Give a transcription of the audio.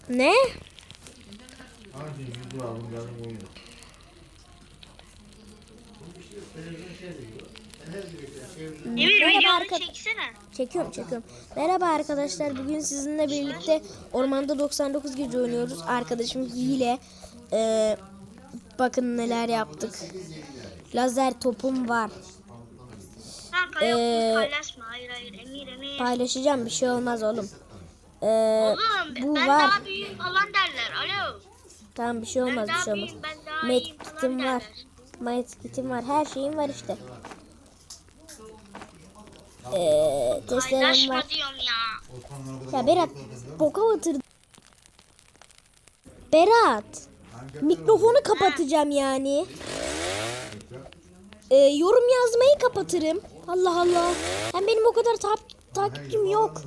Ne? Emir Merhaba videonu çeksene. Çekiyorum. Merhaba arkadaşlar. Bugün sizinle birlikte Ormanda 99 gece oynuyoruz. Arkadaşım hile. Bakın neler yaptık. Lazer topum var. Kanka yok paylaşma. Hayır Emir. Paylaşacağım, bir şey olmaz oğlum. Oğlum Bu ben var. daha büyüğüm falan derler. Alo. Tamam, bir şey olmaz, Ben bir daha şey olmaz. büyüğüm, ben daha iyiyim falan Medkit'im var. derler. Medkit'im var. Her şeyim var işte. Testlerim Paylaşma var. diyorum ya. Ya Berat, boka batırdı. Berat, mikrofonu kapatacağım yani. Yorum yazmayı kapatırım. Allah Allah. Hem benim o kadar takipçim yok.